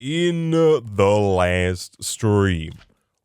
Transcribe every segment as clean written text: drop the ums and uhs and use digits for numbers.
In the last stream,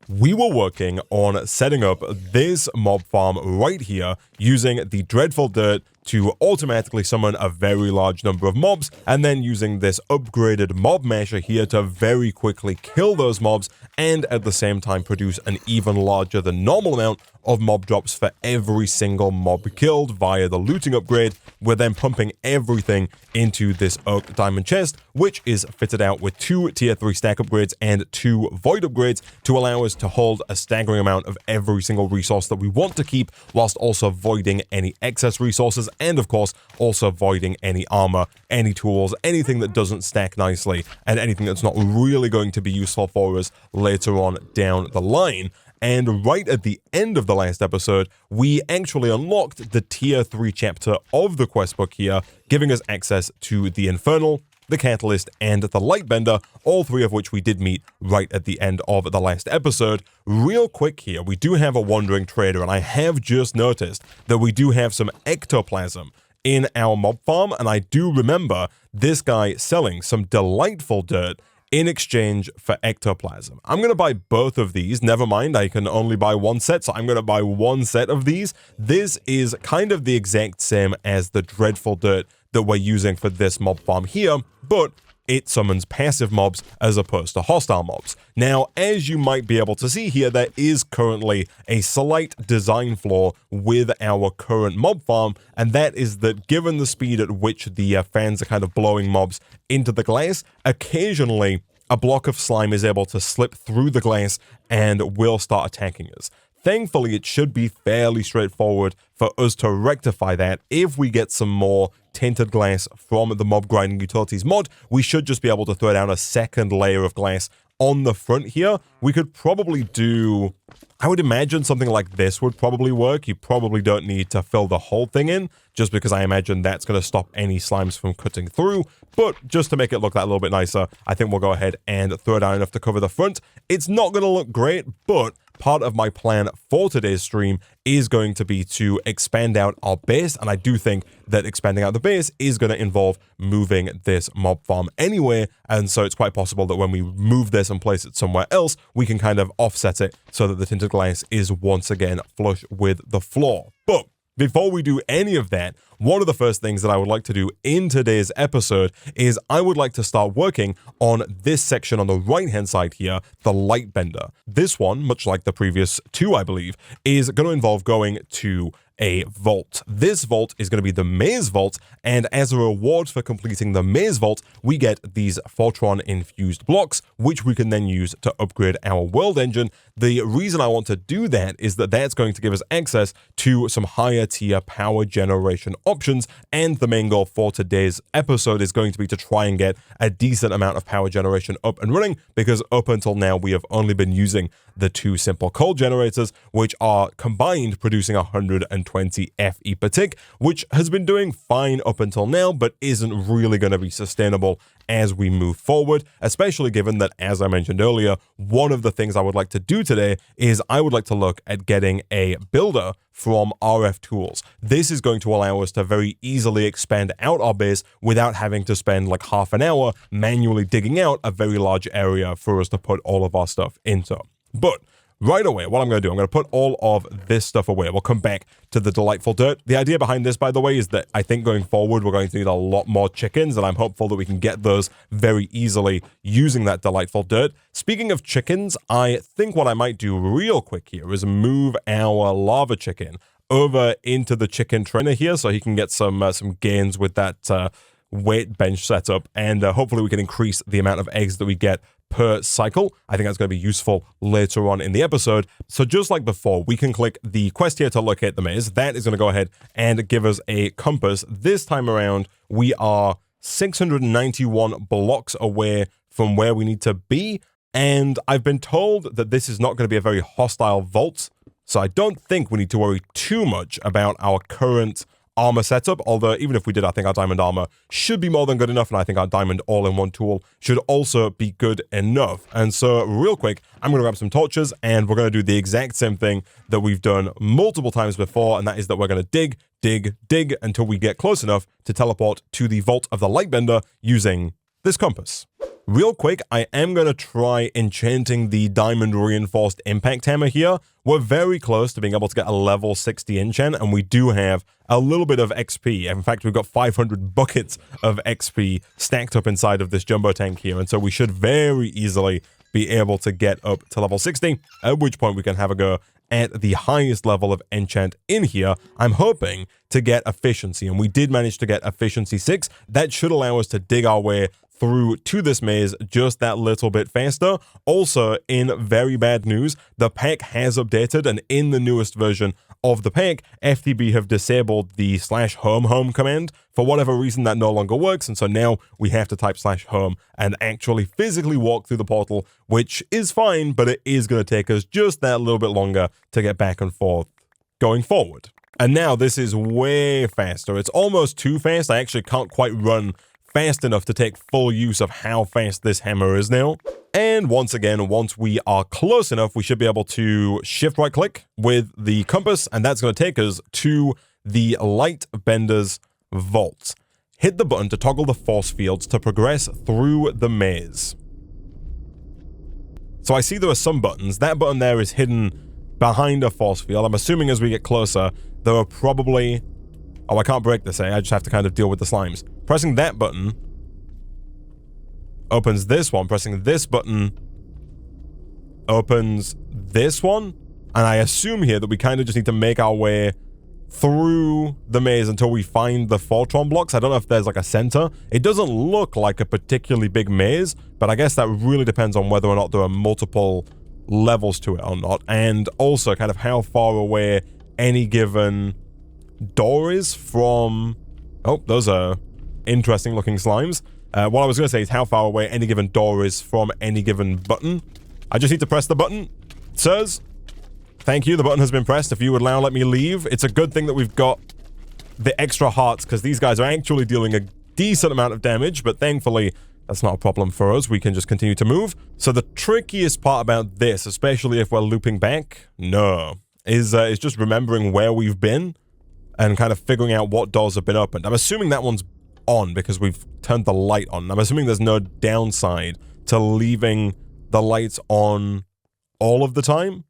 we were working on setting up this mob farm right here using the Dreadful Dirt to automatically summon a very large number of mobs, and then using this upgraded mob masher here to very quickly kill those mobs and at the same time produce an even larger than normal amount of mob drops for every single mob killed via the looting upgrade. We're then pumping everything into this Oak Diamond chest, which is fitted out with 2 tier 3 stack upgrades and 2 void upgrades to allow us to hold a staggering amount of every single resource that we want to keep, whilst also voiding any excess resources and of course also voiding any armor, any tools, anything that doesn't stack nicely, and anything that's not really going to be useful for us later on down the line. And right at the end of the last episode, we actually unlocked the tier 3 chapter of the quest book here, giving us access to the Infernal, the Catalyst, and the Lightbender, all 3 of which we did meet right at the end of the last episode. Real quick here, we do have a Wandering Trader, and I have just noticed that we do have some ectoplasm in our mob farm, and I do remember this guy selling some delightful dirt in exchange for ectoplasm. I'm going to buy both of these. Never mind, I can only buy one set, so I'm going to buy one set of these. This is kind of the exact same as the Dreadful Dirt that we're using for this mob farm here, but it summons passive mobs as opposed to hostile mobs. Now, as you might be able to see here, there is currently a slight design flaw with our current mob farm, and that is that given the speed at which the fans are kind of blowing mobs into the glass, occasionally a block of slime is able to slip through the glass and will start attacking us. Thankfully, it should be fairly straightforward for us to rectify that. If we get some more tinted glass from the Mob Grinding Utilities mod, we should just be able to throw down a second layer of glass on the front here. We could probably do, I would imagine something like this would probably work. You probably don't need to fill the whole thing in, just because I imagine that's going to stop any slimes from cutting through. But just to make it look that little bit nicer, I think we'll go ahead and throw down enough to cover the front. It's not going to look great, but part of my plan for today's stream is going to be to expand out our base, and I do think that expanding out the base is going to involve moving this mob farm anyway, and so it's quite possible that when we move this and place it somewhere else, we can kind of offset it so that the tinted glass is once again flush with the floor. But before we do any of that, one of the first things that I would like to do in today's episode is I would like to start working on this section on the right-hand side here, the Lightbender. This one, much like the previous 2, I believe, is going to involve going to a vault. This vault is going to be the Maze Vault, and as a reward for completing the Maze Vault, we get these Fortron infused blocks, which we can then use to upgrade our world engine. The reason I want to do that is that that's going to give us access to some higher tier power generation options, and the main goal for today's episode is going to be to try and get a decent amount of power generation up and running, because up until now we have only been using the 2 simple coal generators, which are combined producing 120 FE per tick, which has been doing fine up until now, but isn't really going to be sustainable as we move forward, especially given that, as I mentioned earlier, one of the things I would like to do today is I would like to look at getting a builder from RF Tools. This is going to allow us to very easily expand out our base without having to spend like half an hour manually digging out a very large area for us to put all of our stuff into. But right away, what I'm going to do, I'm going to put all of this stuff away. We'll come back to the Delightful Dirt. The idea behind this, by the way, is that I think going forward, we're going to need a lot more chickens, and I'm hopeful that we can get those very easily using that Delightful Dirt. Speaking of chickens, I think what I might do real quick here is move our lava chicken over into the chicken trainer here so he can get some gains with that weight bench setup, and hopefully we can increase the amount of eggs that we get per cycle. I think that's going to be useful later on in the episode. So just like before, we can click the quest here to locate the maze. That is going to go ahead and give us a compass. This time around, we are 691 blocks away from where we need to be, and I've been told that this is not going to be a very hostile vault, so I don't think we need to worry too much about our current armor setup, although even if we did, I think our diamond armor should be more than good enough, and I think our diamond all-in-one tool should also be good enough. And so real quick, I'm going to grab some torches, and we're going to do the exact same thing that we've done multiple times before, and that is that we're going to dig until we get close enough to teleport to the Vault of the Lightbender using this compass. Real quick, I am going to try enchanting the Diamond Reinforced Impact Hammer here. We're very close to being able to get a level 60 enchant, and we do have a little bit of XP. In fact, we've got 500 buckets of XP stacked up inside of this jumbo tank here, and so we should very easily be able to get up to level 60, at which point we can have a go at the highest level of enchant in here. I'm hoping to get efficiency, and we did manage to get efficiency 6. That should allow us to dig our way through to this maze just that little bit faster. Also, in very bad news, the pack has updated, and in the newest version of the pack, FTB have disabled the /home command. For whatever reason, that no longer works, and so now we have to type /home and actually physically walk through the portal, which is fine, but it is going to take us just that little bit longer to get back and forth going forward. And now this is way faster. It's almost too fast. I actually can't quite run fast enough to take full use of how fast this hammer is now. And once again, once we are close enough, we should be able to shift right click with the compass, and that's going to take us to the Light Bender's vaults. Hit the button to toggle the force fields to progress through the maze. So I see there are some buttons. That button there is hidden behind a force field. I'm assuming as we get closer, there are probably... Oh, I can't break this, eh? I just have to kind of deal with the slimes. Pressing that button opens this one. Pressing this button opens this one. And I assume here that we kind of just need to make our way through the maze until we find the Fortron blocks. I don't know if there's like a center. It doesn't look like a particularly big maze, but I guess that really depends on whether or not there are multiple levels to it or not. And also kind of how far away any given door is from... Oh, those are interesting looking slimes. What I was going to say is how far away any given door is from any given button. I just need to press the button. Sirs, thank you. The button has been pressed. If you would now let me leave. It's a good thing that we've got the extra hearts, because these guys are actually dealing a decent amount of damage, but thankfully that's not a problem for us. We can just continue to move. So the trickiest part about this, especially if we're looping back, is just remembering where we've been and kind of figuring out what doors have been opened. I'm assuming that one's on because we've turned the light on. I'm assuming there's no downside to leaving the lights on all of the time.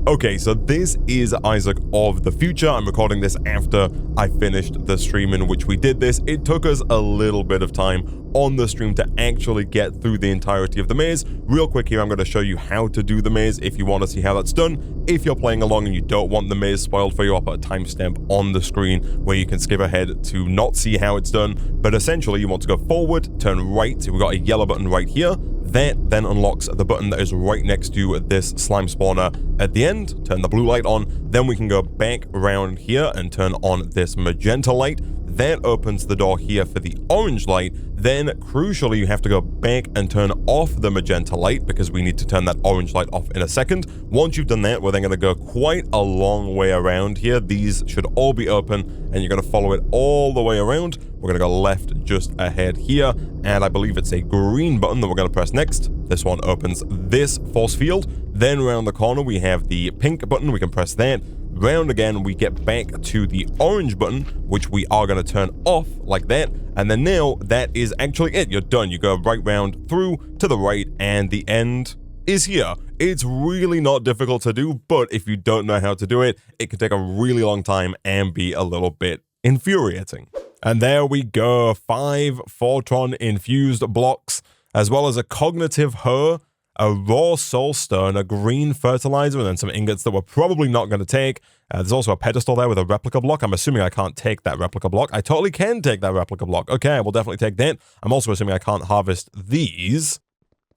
Okay, so this is Isaac of the future. I'm recording this after I finished the stream in which we did this. It took us a little bit of time on the stream to actually get through the entirety of the maze. Real quick here, I'm going to show you how to do the maze if you want to see how that's done. If you're playing along and you don't want the maze spoiled for you, I'll put a timestamp on the screen where you can skip ahead to not see how it's done. But essentially, you want to go forward, turn right. We've got a yellow button right here. That then unlocks the button that is right next to this slime spawner at the end. Turn the blue light on. Then we can go back around here and turn on this magenta light. That opens the door here for the orange light. Then, crucially, you have to go back and turn off the magenta light because we need to turn that orange light off in a second. Once you've done that, we're then going to go quite a long way around here. These should all be open, and you're going to follow it all the way around. We're going to go left just ahead here, and I believe it's a green button that we're going to press next. This one opens this force field. Then around the corner, we have the pink button. We can press that. Round again, we get back to the orange button, which we are going to turn off like that. And then now that is actually it. You're done. You go right round through to the right, and the end is here. It's really not difficult to do, but if you don't know how to do it, it can take a really long time and be a little bit infuriating. And there we go. 5 Fortron infused blocks, as well as a cognitive her, a raw soul stone, a green fertilizer, and then some ingots that we're probably not going to take. There's also a pedestal there with a replica block. I'm assuming I can't take that replica block. I totally can take that replica block. Okay, I will definitely take that. I'm also assuming I can't harvest these.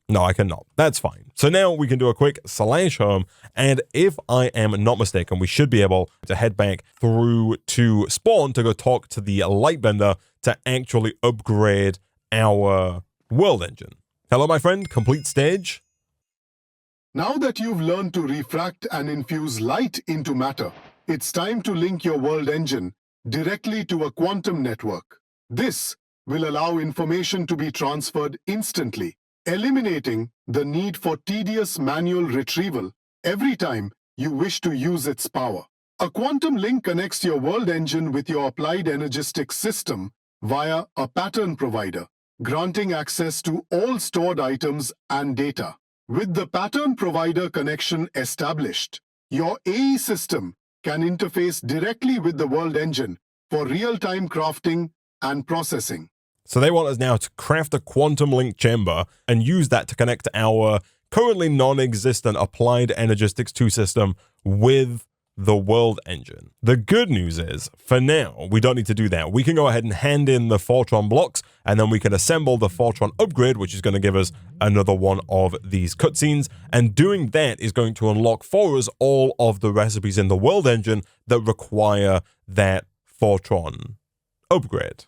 No, I cannot. That's fine. So now we can do a quick /home, and if I am not mistaken, we should be able to head back through to spawn to go talk to the Lightbender to actually upgrade our world engine. Hello, my friend. Complete stage. Now that you've learned to refract and infuse light into matter, it's time to link your world engine directly to a quantum network. This will allow information to be transferred instantly, eliminating the need for tedious manual retrieval every time you wish to use its power. A quantum link connects your world engine with your applied energistic system via a pattern provider. granting access to all stored items and data. With the pattern provider connection established, your AE system can interface directly with the world engine for real-time crafting and processing. So they want us now to craft a quantum link chamber and use that to connect our currently non-existent applied energistics 2 system with the world engine. The good news is, for now, we don't need to do that. We can go ahead and hand in the Fortron blocks, and then we can assemble the Fortron upgrade, which is going to give us another one of these cutscenes. And doing that is going to unlock for us all of the recipes in the world engine that require that Fortron upgrade.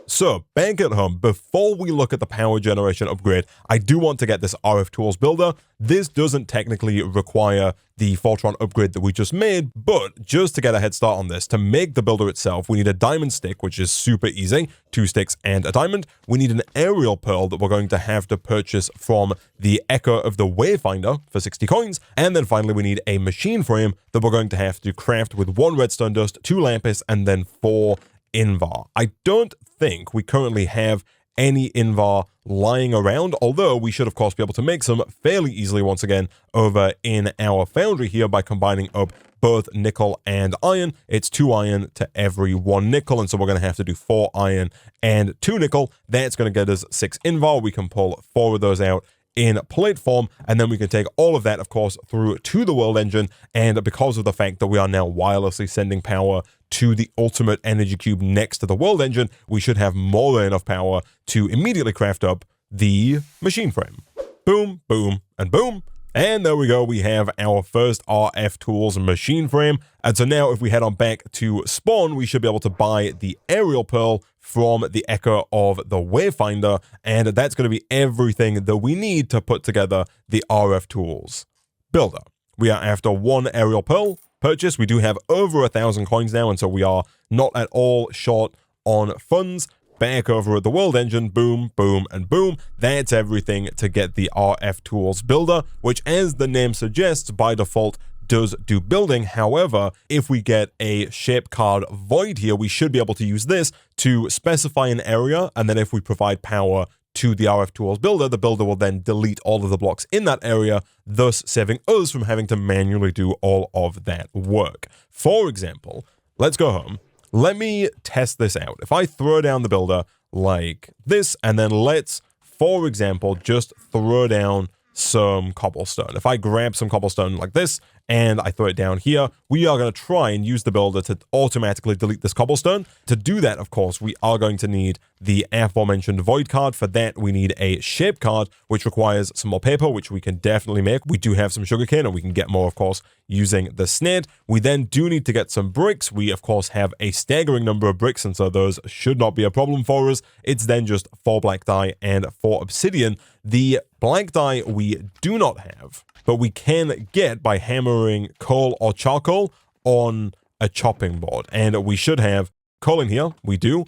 So, back at home, before we look at the power generation upgrade, I do want to get this RF Tools builder. This doesn't technically require the Fortron upgrade that we just made, but just to get a head start on this, to make the builder itself, we need a diamond stick, which is super easy, 2 sticks and a diamond. We need an aerial pearl that we're going to have to purchase from the Echo of the Wayfinder for 60 coins. And then finally, we need a machine frame that we're going to have to craft with 1 redstone dust, 2 lapis, and then 4 Invar. I don't think we currently have any Invar lying around, although we should of course be able to make some fairly easily once again over in our foundry here by combining up both nickel and iron. It's 2 iron to every 1 nickel, and so we're going to have to do 4 iron and 2 nickel. That's going to get us 6 Invar. We can pull 4 of those out in plate form, and then we can take all of that, of course, through to the world engine. And because of the fact that we are now wirelessly sending power to the ultimate energy cube next to the world engine, we should have more than enough power to immediately craft up the machine frame. Boom, boom, and boom. And there we go, we have our first RF Tools machine frame. And so now if we head on back to spawn, we should be able to buy the aerial pearl from the Echo of the Wayfinder, and that's going to be everything that we need to put together the RF Tools builder. We are after 1 aerial pearl purchase. We do have over 1,000 coins now, and so we are not at all short on funds. Back over at the world engine, boom, boom, and boom. That's everything to get the RF Tools builder, which, as the name suggests, by default does do building. However, if we get a shape card void here, we should be able to use this to specify an area, and then if we provide power to the RF Tools builder, the builder will then delete all of the blocks in that area, thus saving us from having to manually do all of that work. For example, let's go home. Let me test this out. If I throw down the builder like this, and then let's, for example, just throw down some cobblestone. If I grab some cobblestone like this and I throw it down here, we are going to try and use the builder to automatically delete this cobblestone. To do that, of course, we are going to need the aforementioned void card. For that, we need a shape card, which requires some more paper, which we can definitely make. We do have some sugarcane, and we can get more, of course, using the snare. We then do need to get some bricks. We, of course, have a staggering number of bricks, and so those should not be a problem for us. It's then just 4 black dye and 4 obsidian. The black dye we do not have, but we can get by hammering coal or charcoal on a chopping board. And we should have coal in here. We do.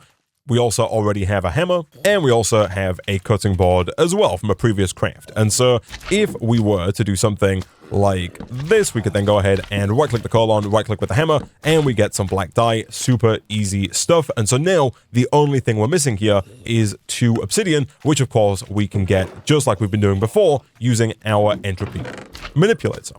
We also already have a hammer, and we also have a cutting board as well from a previous craft. And so if we were to do something like this, we could then go ahead and right-click the coal, right-click with the hammer, and we get some black dye. Super easy stuff. And so now the only thing we're missing here is 2 obsidian, which of course we can get just like we've been doing before using our entropy manipulator.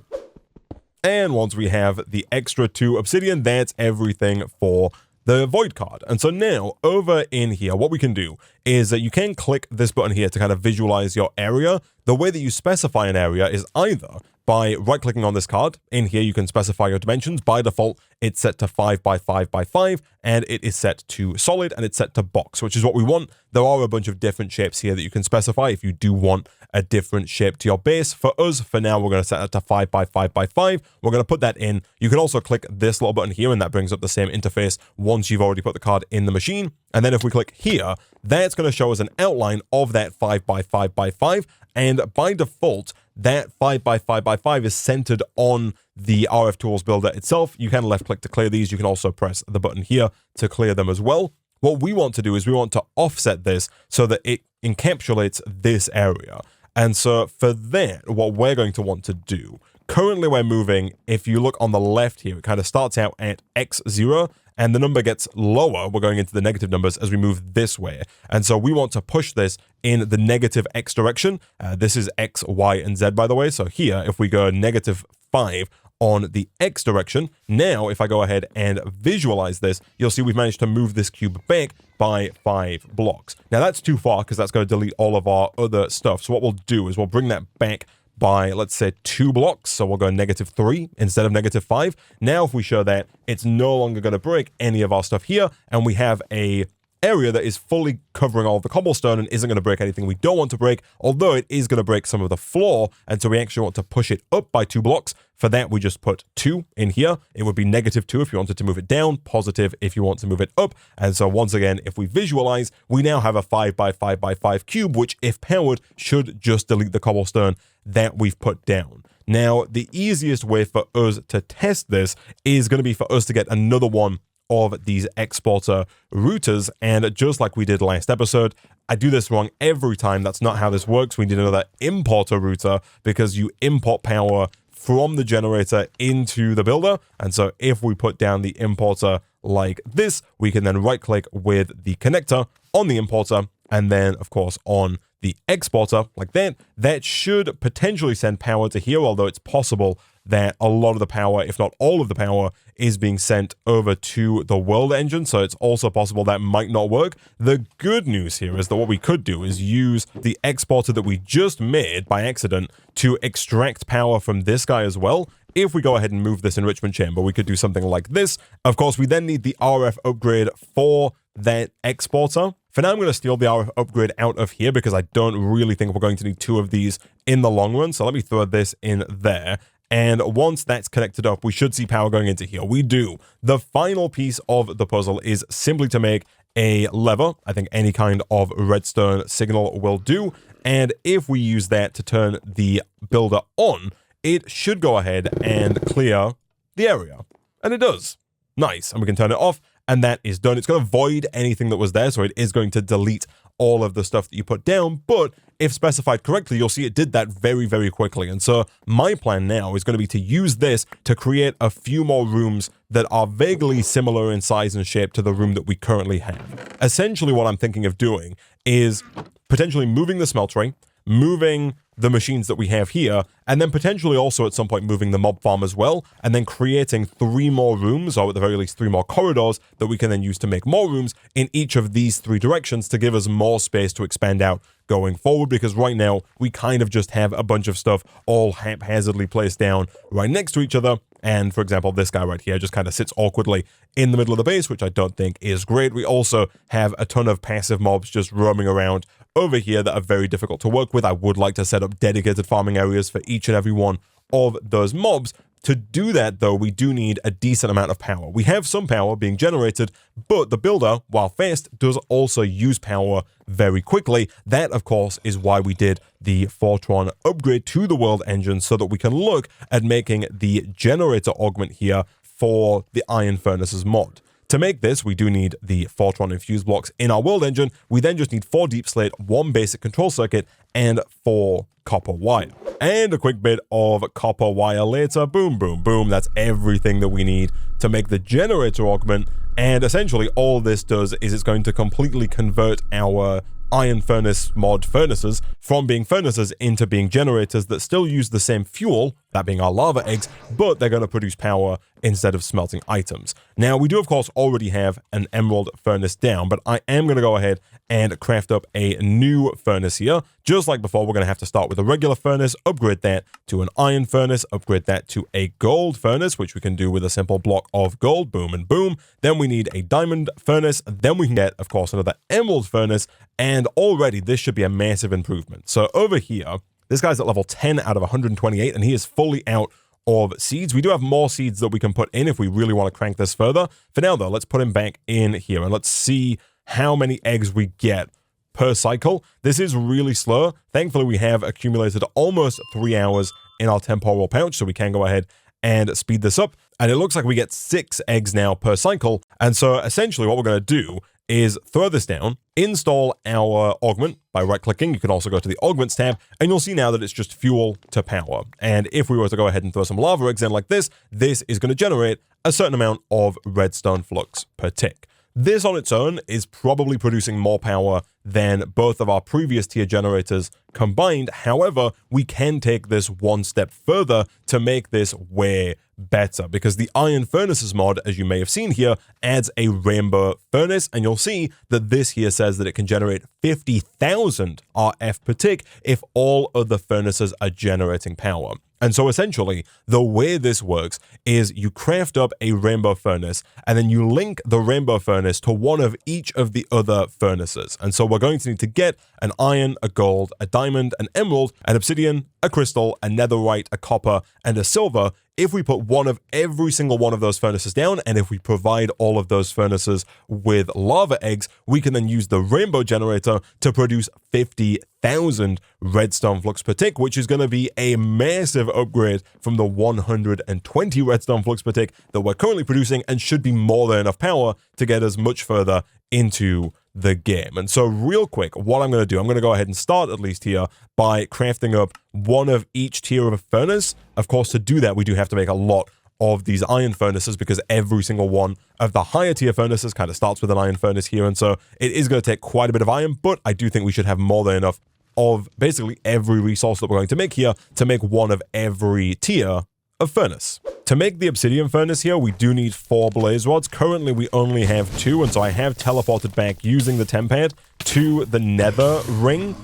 And once we have the extra 2 obsidian, that's everything for the void card. And so now over in here, what we can do is that you can click this button here to kind of visualize your area. The way that you specify an area is either by right-clicking on this card. In here, you can specify your dimensions. By default, it's set to 5 by 5 by 5, and it is set to solid, and it's set to box, which is what we want. There are a bunch of different shapes here that you can specify if you do want a different shape to your base. For us, for now, we're going to set that to 5 by 5 by 5. We're going to put that in. You can also click this little button here, and that brings up the same interface once you've already put the card in the machine. And then if we click here, that's going to show us an outline of that 5 by 5 by 5. And by default, that 5 by 5 by 5 is centered on the RF Tools builder itself. You can left click to clear these. You can also press the button here to clear them as well. What we want to do is we want to offset this so that it encapsulates this area. And so for that, what we're going to want to do currently we're moving, if you look on the left here, it kind of starts out at x0, and the number gets lower. We're going into the negative numbers as we move this way. And so we want to push this in the negative x direction. This is x, y, and z, by the way. So here, if we go -5 on the x direction, now if I go ahead and visualize this, you'll see we've managed to move this cube back by 5 blocks. Now that's too far because that's going to delete all of our other stuff. So what we'll do is we'll bring that back by, let's say, 2 blocks. So we'll go -3 instead of -5. Now, if we show that, it's no longer going to break any of our stuff here, and we have a area that is fully covering all of the cobblestone and isn't going to break anything we don't want to break, although it is going to break some of the floor, and so we actually want to push it up by 2 blocks. For that, we just put 2 in here. It would be -2 if you wanted to move it down, positive if you want to move it up. And so once again, if we visualize, we now have a 5 by 5 by 5 cube, which if powered should just delete the cobblestone that we've put down. Now, the easiest way for us to test this is going to be for us to get another one of these exporter routers, and just like we did last episode, I do this wrong every time. That's not how this works. We need another importer router because you import power from the generator into the builder, and so if we put down the importer like this, we can then right click with the connector on the importer, and then of course on the exporter like that. That should potentially send power to here, although it's possible that a lot of the power, if not all of the power, is being sent over to the world engine, so it's also possible that might not work. The good news here is that what we could do is use the exporter that we just made by accident to extract power from this guy as well. If we go ahead and move this enrichment chamber, we could do something like this. Of course, we then need the RF upgrade for that exporter. For now, I'm going to steal the RF upgrade out of here because I don't really think we're going to need 2 of these in the long run, so let me throw this in there. And once that's connected up, we should see power going into here. We do. The final piece of the puzzle is simply to make a lever. I think any kind of redstone signal will do. And if we use that to turn the builder on, it should go ahead and clear the area. And it does. Nice. And we can turn it off. And that is done. It's going to void anything that was there, so it is going to delete all of the stuff that you put down, but if specified correctly, you'll see it did that very, very quickly. And so my plan now is going to be to use this to create a few more rooms that are vaguely similar in size and shape to the room that we currently have. Essentially, what I'm thinking of doing is potentially moving the smeltery, moving the machines that we have here, and then potentially also at some point moving the mob farm as well, and then creating 3 more rooms, or at the very least 3 more corridors that we can then use to make more rooms in each of these 3 directions to give us more space to expand out going forward, because right now we kind of just have a bunch of stuff all haphazardly placed down right next to each other. And for example, this guy right here just kind of sits awkwardly in the middle of the base, which I don't think is great. We also have a ton of passive mobs just roaming around over here that are very difficult to work with. I would like to set up dedicated farming areas for each and every one of those mobs. To do that, though, we do need a decent amount of power. We have some power being generated, but the builder, while fast, does also use power very quickly. That, of course, is why we did the Fortron upgrade to the world engine, so that we can look at making the generator augment here for the Iron Furnaces mod. To make this, we do need the Fortron infused blocks in our world engine. We then just need 4 deep slate, 1 basic control circuit, and 4 copper wire. And a quick bit of copper wire later. Boom, boom, boom. That's everything that we need to make the generator augment. And essentially all this does is it's going to completely convert our Iron Furnace mod furnaces from being furnaces into being generators that still use the same fuel, that being our lava eggs, but they're going to produce power instead of smelting items. Now, we do, of course, already have an emerald furnace down, but I am going to go ahead and craft up a new furnace here. Just like before, we're going to have to start with a regular furnace, upgrade that to an iron furnace, upgrade that to a gold furnace, which we can do with a simple block of gold, boom and boom. Then we need a diamond furnace. Then we can get, of course, another emerald furnace, and already this should be a massive improvement. So over here, this guy's at level 10 out of 128, and he is fully out of seeds. We do have more seeds that we can put in if we really want to crank this further. For now, though, let's put him back in here, and let's see how many eggs we get per cycle. This is really slow. Thankfully, we have accumulated almost 3 hours in our temporal pouch, so we can go ahead and speed this up. And it looks like we get 6 eggs now per cycle. And so essentially what we're going to do is throw this down, install our augment by right-clicking. You can also go to the augments tab, and you'll see now that it's just fuel to power. And if we were to go ahead and throw some lava eggs in like this is going to generate a certain amount of redstone flux per tick. This on its own is probably producing more power than both of our previous tier generators combined. However, we can take this one step further to make this way better, because the Iron Furnaces mod, as you may have seen here, adds a rainbow furnace, and you'll see that this here says that it can generate 50,000 RF per tick if all other furnaces are generating power. And so essentially, the way this works is you craft up a rainbow furnace, and then you link the rainbow furnace to one of each of the other furnaces. And so we're going to need to get an iron, a gold, a diamond, an emerald, an obsidian, a crystal, a netherite, a copper, and a silver. If we put one of every single one of those furnaces down, and if we provide all of those furnaces with lava eggs, we can then use the rainbow generator to produce 50,000 redstone flux per tick, which is going to be a massive upgrade from the 120 redstone flux per tick that we're currently producing, and should be more than enough power to get us much further into the game. And so real quick, what I'm going to do, I'm going to go ahead and start at least here by crafting up one of each tier of a furnace. Of course, to do that, we do have to make a lot of these iron furnaces, because every single one of the higher tier furnaces kind of starts with an iron furnace here. And so it is going to take quite a bit of iron, but I do think we should have more than enough of basically every resource that we're going to make here to make one of every tier of furnace. To make the obsidian furnace here, we do need 4 blaze rods. Currently, we only have 2, and so I have teleported back using the temp pad to the nether ring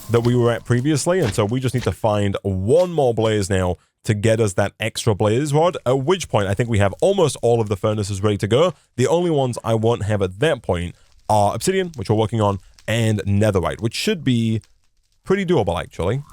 that we were at previously, and so we just need to find one more blaze now to get us that extra blaze rod, at which point I think we have almost all of the furnaces ready to go. The only ones I won't have at that point are obsidian, which we're working on, and netherite, which should be pretty doable actually.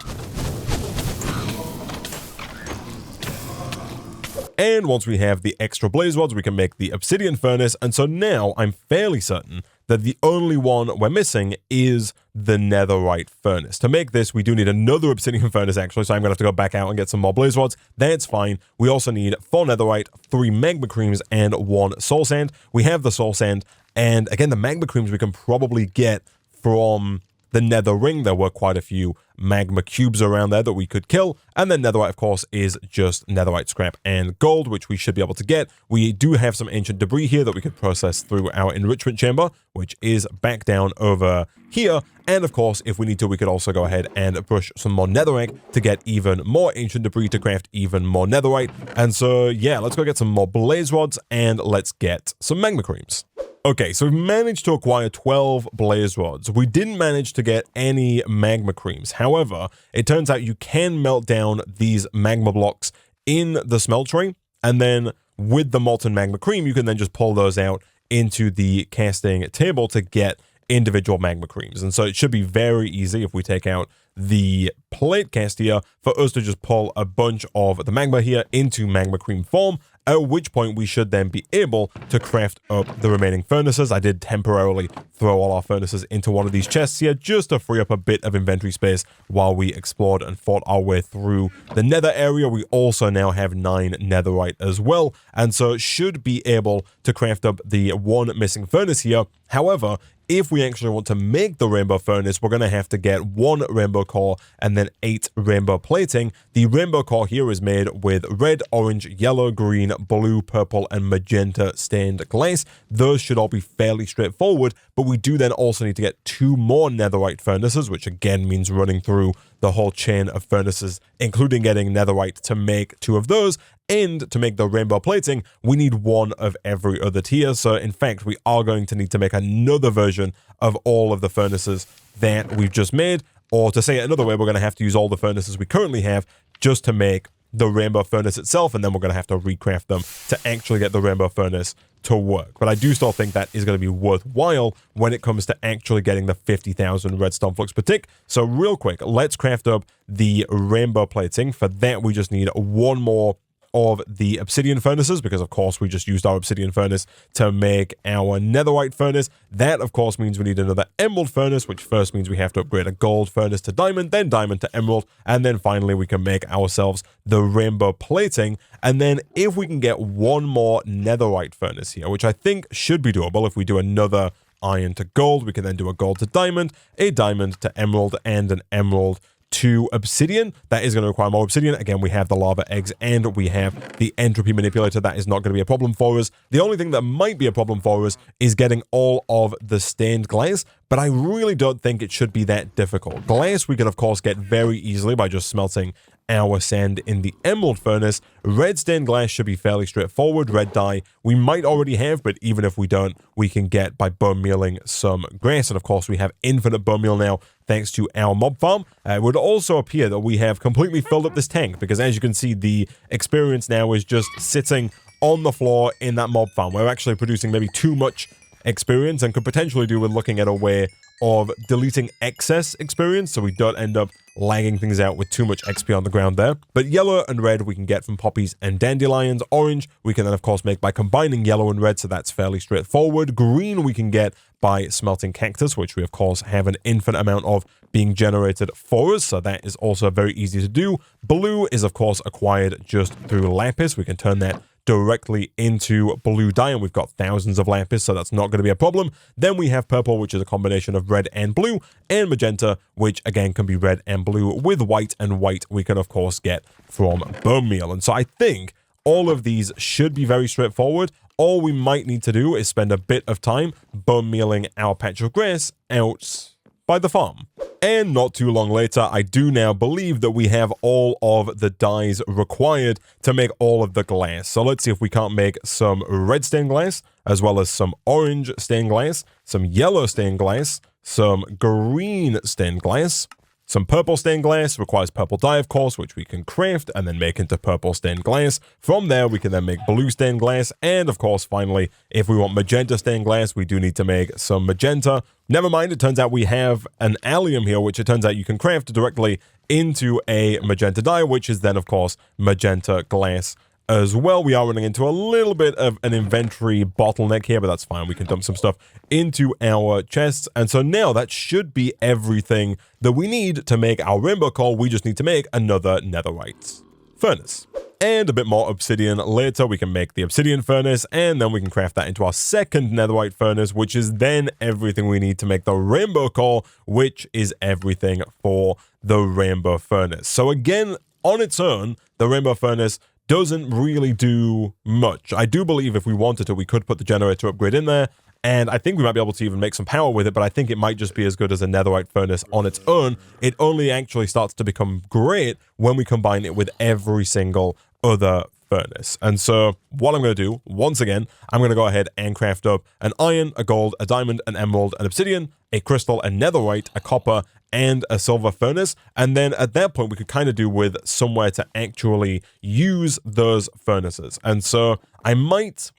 And once we have the extra blaze rods, we can make the obsidian furnace. And so now I'm fairly certain that the only one we're missing is the netherite furnace. To make this, we do need another obsidian furnace actually, so I'm going to have to go back out and get some more blaze rods. That's fine. We also need 4 netherite, 3 magma creams, and 1 soul sand. We have the soul sand, and again, the magma creams we can probably get from the nether ring. There were quite a few magma cubes around there that we could kill, and then netherite of course is just netherite scrap and gold, which we should be able to get. We do have some ancient debris here that we could process through our enrichment chamber, which is back down over here. And of course, if we need to, we could also go ahead and brush some more netherrack to get even more ancient debris to craft even more netherite. And so yeah, let's go get some more blaze rods and let's get some magma creams. Okay, so we've managed to acquire 12 blaze rods. We didn't manage to get any magma creams. However, it turns out you can melt down these magma blocks in the smeltery, and then with the molten magma cream, you can then just pull those out into the casting table to get individual magma creams. And so it should be very easy if we take out the plate cast here for us to just pull a bunch of the magma here into magma cream form, at which point we should then be able to craft up the remaining furnaces. I did temporarily throw all our furnaces into one of these chests here just to free up a bit of inventory space while we explored and fought our way through the nether area. We also now have 9 netherite as well, and so should be able to craft up the 1 missing furnace here. However, if we actually want to make the rainbow furnace, we're going to have to get 1 rainbow core and then 8 rainbow plating. The rainbow core here is made with red, orange, yellow, green, blue, purple, and magenta stained glass. Those should all be fairly straightforward, but we do then also need to get 2 more netherite furnaces, which again means running through the whole chain of furnaces, including getting netherite to make 2 of those. And to make the rainbow plating, we need 1 of every other tier. So in fact, we are going to need to make another version of all of the furnaces that we've just made. Or to say it another way, we're going to have to use all the furnaces we currently have just to make the rainbow furnace itself. And then we're going to have to recraft them to actually get the rainbow furnace to work. But I do still think that is going to be worthwhile when it comes to actually getting the 50,000 redstone flux per tick. So real quick, let's craft up the rainbow plating. For that, we just need 1 more of the obsidian furnaces, because of course we just used our obsidian furnace to make our netherite furnace. That of course means we need another emerald furnace, which first means we have to upgrade a gold furnace to diamond, then diamond to emerald, and then finally we can make ourselves the rainbow plating. And then if we can get 1 more netherite furnace here, which I think should be doable if we do another iron to gold. We can then do a gold to diamond, a diamond to emerald, and an emerald to obsidian. That is going to require more obsidian. Again, we have the lava eggs and we have the entropy manipulator. That is not going to be a problem for us. The only thing that might be a problem for us is getting all of the stained glass, but I really don't think it should be that difficult. Glass we can of course get very easily by just smelting our sand in the emerald furnace. Red stained glass should be fairly straightforward. Red dye we might already have, but even if we don't, we can get by bone mealing some grass. And of course we have infinite bone meal now thanks to our mob farm. It would also appear that we have completely filled up this tank, because as you can see, the experience now is just sitting on the floor in that mob farm. We're actually producing maybe too much experience and could potentially do with looking at a way of deleting excess experience so we don't end up lagging things out with too much XP on the ground there. But yellow and red we can get from poppies and dandelions. Orange we can then of course make by combining yellow and red, so that's fairly straightforward. Green we can get by smelting cactus, which we of course have an infinite amount of being generated for us, so that is also very easy to do. Blue is of course acquired just through lapis. We can turn that directly into blue dye, and we've got thousands of lapis, so that's not going to be a problem. Then we have purple, which is a combination of red and blue, and magenta, which again can be red and blue with white, and white we can of course get from bone meal. And so I think all of these should be very straightforward. All we might need to do is spend a bit of time bone mealing our patch of grass out by the farm. And not too long later, I do now believe that we have all of the dyes required to make all of the glass. So let's see if we can't make some red stained glass, as well as some orange stained glass, some yellow stained glass, some green stained glass, some purple stained glass. Requires purple dye, of course, which we can craft and then make into purple stained glass. From there, we can then make blue stained glass. And of course, finally, if we want magenta stained glass, we do need to make some magenta. Never mind, it turns out we have an allium here, which it turns out you can craft directly into a magenta dye, which is then, of course, magenta glass as well. We are running into a little bit of an inventory bottleneck here, but that's fine. We can dump some stuff into our chests. And so now that should be everything that we need to make our rainbow coal. We just need to make another netherite furnace. And a bit more obsidian later, we can make the obsidian furnace, and then we can craft that into our second netherite furnace, which is then everything we need to make the rainbow coal, which is everything for the rainbow furnace. So again, on its own, the rainbow furnace doesn't really do much. I do believe if we wanted to, we could put the generator upgrade in there, and I think we might be able to even make some power with it, but I think it might just be as good as a netherite furnace on its own. It only actually starts to become great when we combine it with every single other furnace. And so what I'm going to do, once again, I'm going to go ahead and craft up an iron, a gold, a diamond, an emerald, an obsidian, a crystal, a netherite, a copper, and a silver furnace. And then at that point, we could kind of do with somewhere to actually use those furnaces. And so I might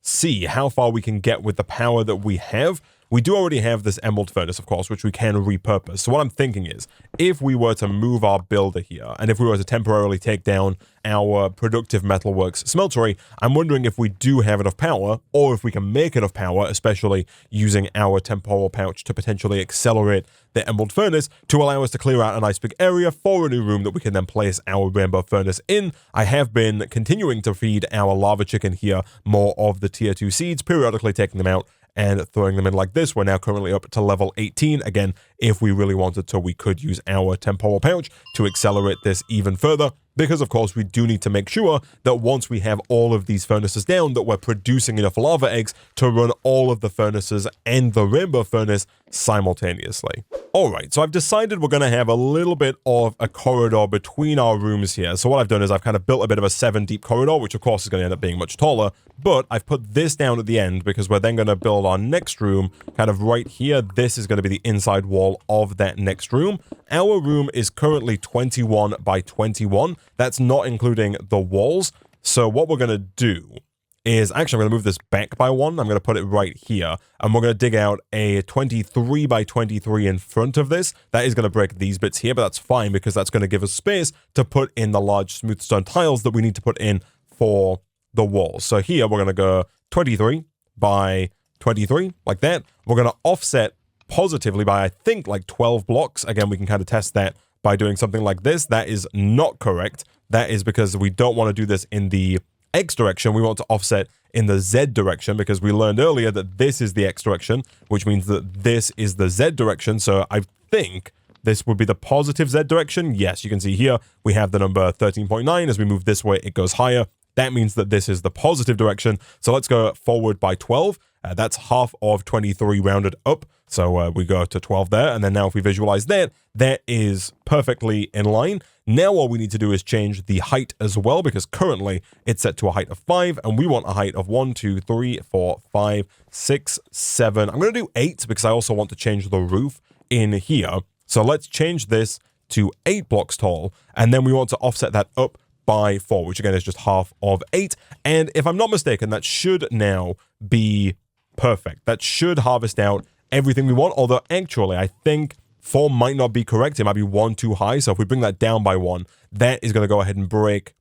see how far we can get with the power that we have. We do already have this emerald furnace, of course, which we can repurpose. So what I'm thinking is, if we were to move our builder here, and if we were to temporarily take down our productive metalworks smeltery, I'm wondering if we do have enough power, or if we can make enough power, especially using our temporal pouch to potentially accelerate the emerald furnace to allow us to clear out a nice big area for a new room that we can then place our rainbow furnace in. I have been continuing to feed our lava chicken here more of the tier 2 seeds, periodically taking them out and throwing them in like this. We're now currently up to level 18. Again, if we really wanted to, we could use our temporal pouch to accelerate this even further, because of course we do need to make sure that once we have all of these furnaces down, that we're producing enough lava eggs to run all of the furnaces and the rainbow furnace simultaneously. Alright, so I've decided we're going to have a little bit of a corridor between our rooms here. So what I've done is I've kind of built a bit of a 7 deep corridor, which of course is going to end up being much taller, but I've put this down at the end because we're then going to build our next room kind of right here. This is going to be the inside wall of that next room. Our room is currently 21 by 21. That's not including the walls. So what we're going to do is, actually I'm going to move this back by 1. I'm going to put it right here, and we're going to dig out a 23 by 23 in front of this. That is going to break these bits here, but that's fine because that's going to give us space to put in the large smooth stone tiles that we need to put in for the walls. So here we're going to go 23 by 23 like that. We're going to offset positively by, I think, like 12 blocks. Again, we can kind of test that by doing something like this. That is not correct. That is because we don't want to do this in the X direction, we want to offset in the Z direction, because we learned earlier that this is the X direction, which means that this is the Z direction. So I think this would be the positive Z direction. Yes, you can see here we have the number 13.9. As we move this way, it goes higher. That means that this is the positive direction. So let's go forward by 12. That's half of 23 rounded up. So we go to 12 there. And then now if we visualize that, that is perfectly in line. Now all we need to do is change the height as well, because currently it's set to a height of 5. And we want a height of 1, 2, 3, 4, 5, 6, 7. I'm going to do 8 because I also want to change the roof in here. So let's change this to 8 blocks tall. And then we want to offset that up by 4, which again is just half of 8. And if I'm not mistaken, that should now be perfect. That should harvest out everything we want, although actually I think 4 might not be correct. It might be 1 too high. So if we bring that down by 1, that is going to go ahead and break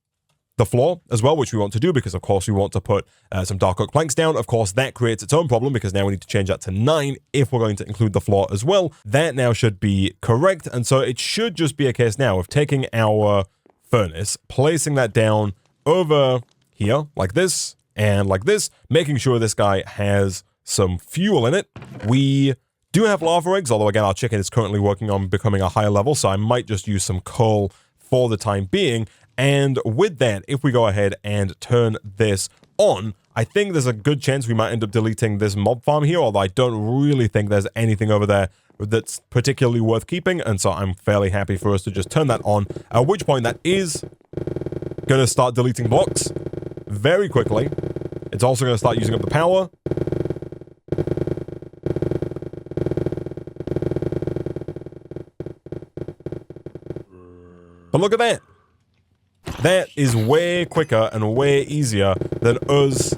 the floor as well, which we want to do because, of course, we want to put some dark oak planks down. Of course, that creates its own problem because now we need to change that to 9 if we're going to include the floor as well. That now should be correct. And so it should just be a case now of taking our furnace, placing that down over here like this and like this, making sure this guy has some fuel in it. We do have lava eggs, although again, our chicken is currently working on becoming a higher level, so I might just use some coal for the time being. And with that, if we go ahead and turn this on, I think there's a good chance we might end up deleting this mob farm here, although I don't really think there's anything over there that's particularly worth keeping, and so I'm fairly happy for us to just turn that on, at which point that is going to start deleting blocks very quickly. It's also going to start using up the power. But look at that. That is way quicker and way easier than us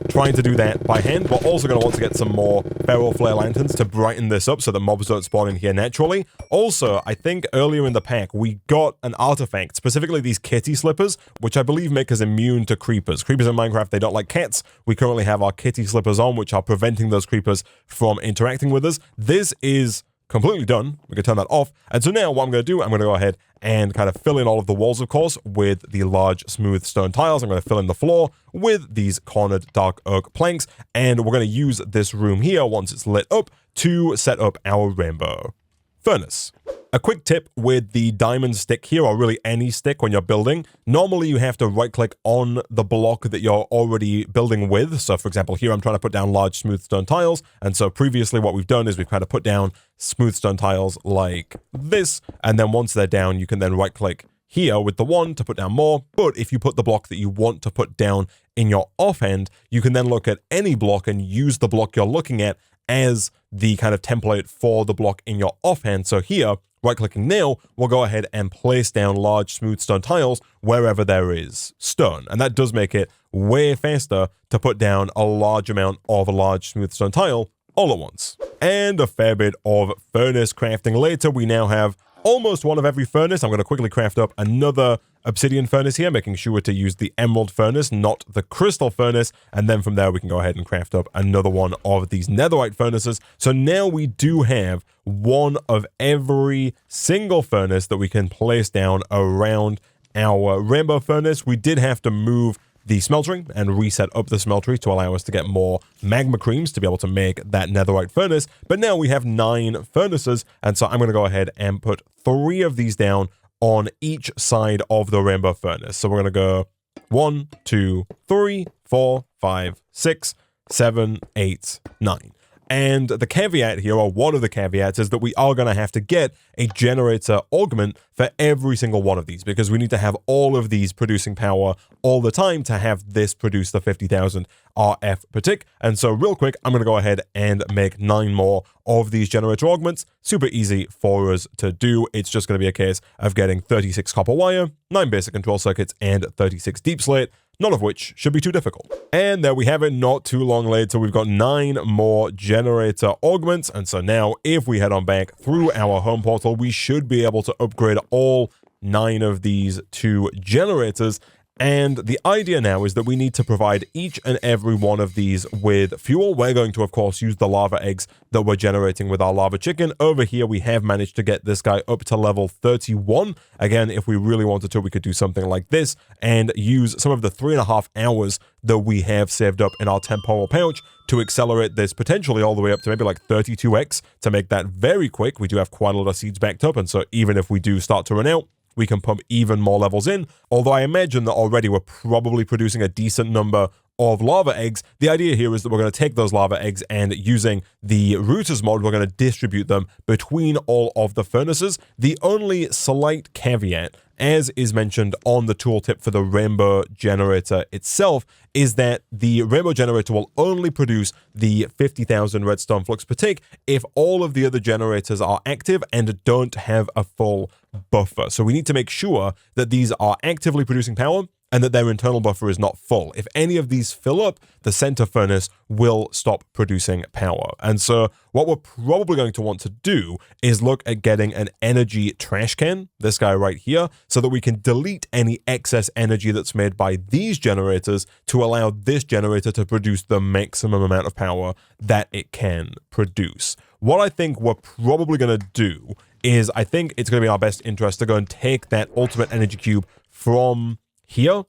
trying to do that by hand. We're also going to want to get some more feral flare lanterns to brighten this up so that mobs don't spawn in here naturally. Also, I think earlier in the pack, we got an artifact, specifically these kitty slippers, which I believe make us immune to creepers. Creepers in Minecraft, they don't like cats. We currently have our kitty slippers on, which are preventing those creepers from interacting with us. This is completely done. We can turn that off. And so now what I'm going to do, I'm going to go ahead and kind of fill in all of the walls, of course, with the large smooth stone tiles. I'm going to fill in the floor with these cornered dark oak planks. And we're going to use this room here, once it's lit up, to set up our rainbow furnace. A quick tip with the diamond stick here, or really any stick when you're building, normally you have to right click on the block that you're already building with. So for example, here I'm trying to put down large smooth stone tiles. And so previously what we've done is we've kind of put down smooth stone tiles like this. And then once they're down, you can then right click here with the 1 to put down more. But if you put the block that you want to put down in your offhand, you can then look at any block and use the block you're looking at as the kind of template for the block in your offhand. So here, right-clicking now, we'll go ahead and place down large smooth stone tiles wherever there is stone. And that does make it way faster to put down a large amount of a large smooth stone tile all at once. And a fair bit of furnace crafting later. We now have almost one of every furnace. I'm going to quickly craft up another obsidian furnace here, making sure to use the emerald furnace, not the crystal furnace. And then from there, we can go ahead and craft up another one of these netherite furnaces. So now we do have one of every single furnace that we can place down around our rainbow furnace. We did have to move the smeltery and reset up the smeltery to allow us to get more magma creams to be able to make that netherite furnace. But now we have 9 furnaces, and so I'm going to go ahead and put 3 of these down on each side of the rainbow furnace. So we're going to go 1, 2, 3, 4, 5, 6, 7, 8, 9. And the caveat here, or one of the caveats, is that we are going to have to get a generator augment for every single one of these, because we need to have all of these producing power all the time to have this produce the 50,000 RF per tick. And so real quick, I'm going to go ahead and make 9 more of these generator augments. Super easy for us to do. It's just going to be a case of getting 36 copper wire, 9 basic control circuits, and 36 deep slate, none of which should be too difficult. And there we have it. Not too long later, we've got 9 more generator augments. And so now if we head on back through our home portal, we should be able to upgrade all 9 of these to generators. And the idea now is that we need to provide each and every one of these with fuel. We're going to, of course, use the lava eggs that we're generating with our lava chicken. Over here, we have managed to get this guy up to level 31. Again, if we really wanted to, we could do something like this and use some of the 3.5 hours that we have saved up in our temporal pouch to accelerate this potentially all the way up to maybe like 32x to make that very quick. We do have quite a lot of seeds backed up, and so even if we do start to run out, we can pump even more levels in. Although I imagine that already we're probably producing a decent number of lava eggs. The idea here is that we're going to take those lava eggs and using the routers mod, we're going to distribute them between all of the furnaces. The only slight caveat, as is mentioned on the tooltip for the rainbow generator itself, is that the rainbow generator will only produce the 50,000 redstone flux per tick if all of the other generators are active and don't have a full buffer. So we need to make sure that these are actively producing power and that their internal buffer is not full. If any of these fill up, the center furnace will stop producing power. And so what we're probably going to want to do is look at getting an energy trash can, this guy right here, so that we can delete any excess energy that's made by these generators to allow this generator to produce the maximum amount of power that it can produce. What I think we're probably going to do is I think it's going to be in our best interest to go and take that ultimate energy cube from here.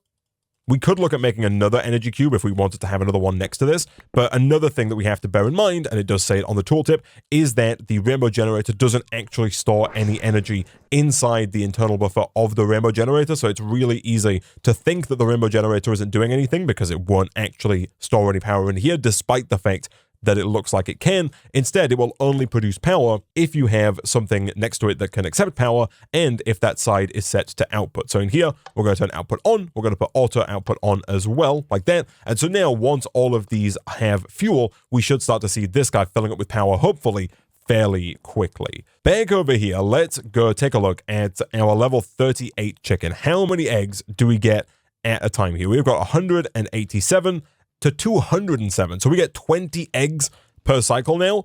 We could look at making another energy cube if we wanted to have another one next to this, but another thing that we have to bear in mind, and it does say it on the tooltip, is that the rainbow generator doesn't actually store any energy inside the internal buffer of the rainbow generator, so it's really easy to think that the rainbow generator isn't doing anything because it won't actually store any power in here, despite the fact that it looks like it can. Instead, it will only produce power if you have something next to it that can accept power and if that side is set to output. So in here, we're going to turn output on. We're going to put auto output on as well, like that. And so now once all of these have fuel, we should start to see this guy filling up with power, hopefully fairly quickly. Back over here, let's go take a look at our level 38 chicken. How many eggs do we get at a time here? We've got 187 to 207. So we get 20 eggs per cycle now.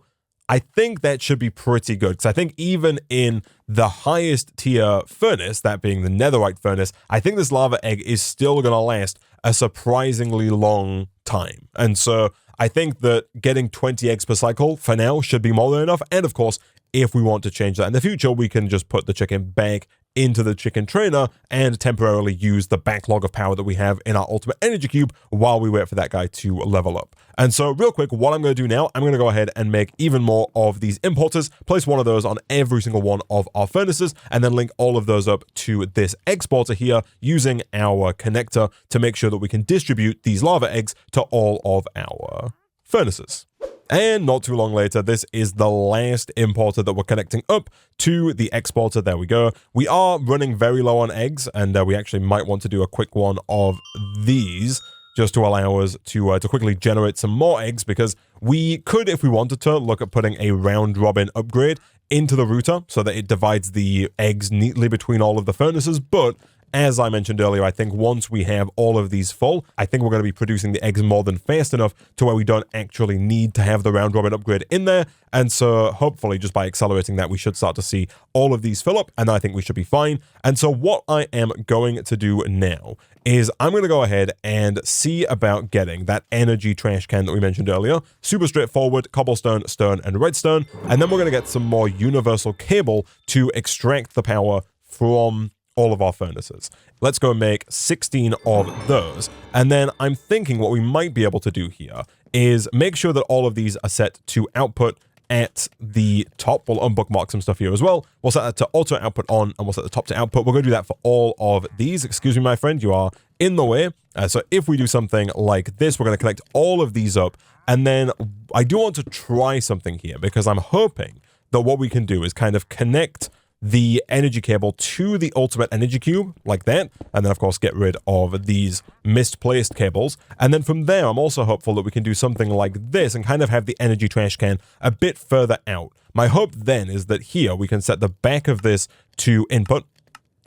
I think that should be pretty good because I think even in the highest tier furnace, that being the netherite furnace, I think this lava egg is still going to last a surprisingly long time. And so I think that getting 20 eggs per cycle for now should be more than enough. And of course, if we want to change that in the future, we can just put the chicken back into the chicken trainer and temporarily use the backlog of power that we have in our ultimate energy cube while we wait for that guy to level up. And so real quick, what I'm going to do now, I'm going to go ahead and make even more of these importers, place one of those on every single one of our furnaces, and then link all of those up to this exporter here using our connector to make sure that we can distribute these lava eggs to all of our furnaces. And not too long later, this is the last importer that we're connecting up to the exporter. There we go. We are running very low on eggs, and we actually might want to do a quick one of these just to allow us to quickly generate some more eggs, because we could, if we wanted to, look at putting a round robin upgrade into the router so that it divides the eggs neatly between all of the furnaces. But as I mentioned earlier, I think once we have all of these full, I think we're going to be producing the eggs more than fast enough to where we don't actually need to have the round robin upgrade in there. And so hopefully just by accelerating that, we should start to see all of these fill up, and I think we should be fine. And so what I am going to do now is I'm going to go ahead and see about getting that energy trash can that we mentioned earlier. Super straightforward, cobblestone, stone, and redstone. And then we're going to get some more universal cable to extract the power from all of our furnaces. Let's go make 16 of those. And then I'm thinking what we might be able to do here is make sure that all of these are set to output at the top. We'll unbookmark some stuff here as well. We'll set that to auto output on, and we'll set the top to output. We're going to do that for all of these. Excuse me, my friend, you are in the way. So if we do something like this, we're going to connect all of these up. And then I do want to try something here because I'm hoping that what we can do is kind of connect the energy cable to the ultimate energy cube like that, and then of course get rid of these misplaced cables. And then from there, I'm also hopeful that we can do something like this and kind of have the energy trash can a bit further out. My hope then is that here we can set the back of this to input,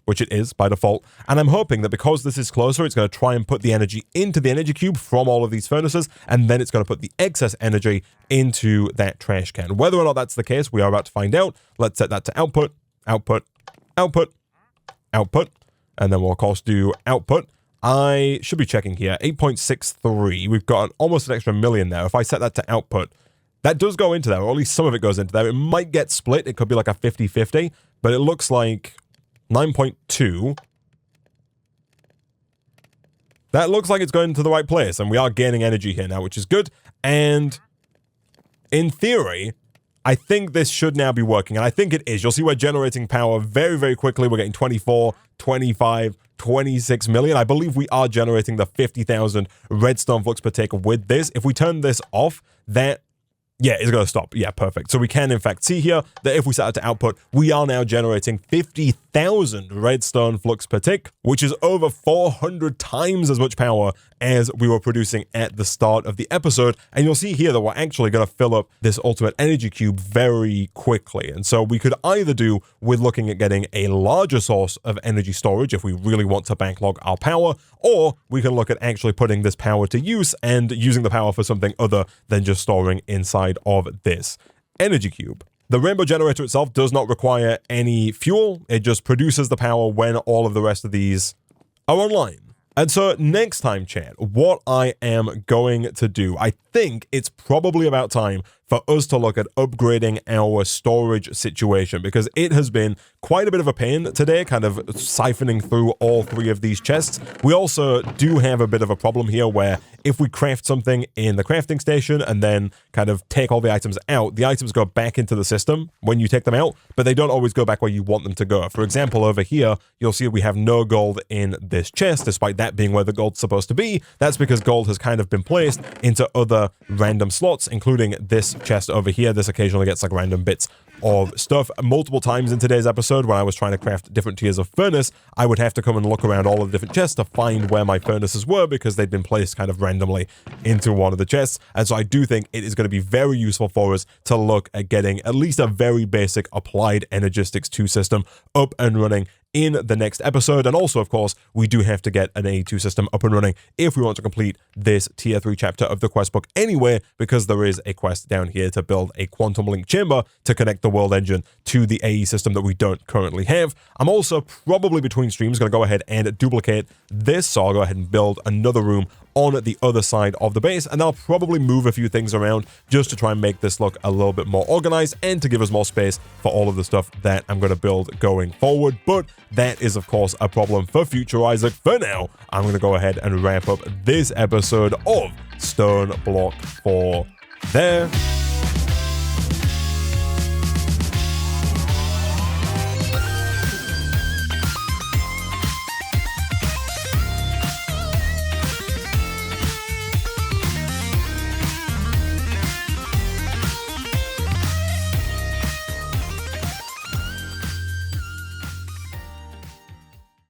which it is by default. And I'm hoping that because this is closer, it's going to try and put the energy into the energy cube from all of these furnaces, and then it's going to put the excess energy into that trash can. Whether or not that's the case, we are about to find out. Let's set that to output, output, output, output, and then we'll of course do output. I should be checking here. 8.63. We've got almost an extra million there. If I set that to output, that does go into there, or at least some of it goes into there. It might get split. It could be like a 50-50, but it looks like 9.2. That looks like it's going to the right place, and we are gaining energy here now, which is good. And in theory, I think this should now be working, and I think it is. You'll see we're generating power very, very quickly. We're getting 24, 25, 26 million. I believe we are generating the 50,000 redstone flux per tick with this. If we turn this off, that... yeah, it's going to stop. Yeah, perfect. So we can, in fact, see here that if we set it to output, we are now generating 50,000 redstone flux per tick, which is over 400 times as much power as we were producing at the start of the episode. And you'll see here that we're actually going to fill up this ultimate energy cube very quickly. And so we could either do with looking at getting a larger source of energy storage if we really want to backlog our power, or we can look at actually putting this power to use and using the power for something other than just storing inside of this energy cube. The rainbow generator itself does not require any fuel. It just produces the power when all of the rest of these are online. And so next time, chat, what I am going to do, I think it's probably about time for us to look at upgrading our storage situation, because it has been quite a bit of a pain today, kind of siphoning through all three of these chests. We also do have a bit of a problem here where if we craft something in the crafting station and then kind of take all the items out, the items go back into the system when you take them out, but they don't always go back where you want them to go. For example, over here, you'll see we have no gold in this chest, despite that being where the gold's supposed to be. That's because gold has kind of been placed into other random slots, including this chest over here. This occasionally gets like random bits of stuff. Multiple times in today's episode, when I was trying to craft different tiers of furnace, I would have to come and look around all of the different chests to find where my furnaces were, because they'd been placed kind of randomly into one of the chests. And so I do think it is going to be very useful for us to look at getting at least a very basic applied energistics 2 system up and running in the next episode. And also, of course, we do have to get an AE2 system up and running if we want to complete this tier 3 chapter of the quest book anyway, because there is a quest down here to build a quantum link chamber to connect the world engine to the AE system that we don't currently have. I'm also probably between streams going to go ahead and duplicate this, so I'll go ahead and build another room on the other side of the base, and I'll probably move a few things around just to try and make this look a little bit more organized and to give us more space for all of the stuff that I'm going to build going forward. But that is, of course, a problem for future Isaac. For now, I'm going to go ahead and wrap up this episode of StoneBlock 4 there.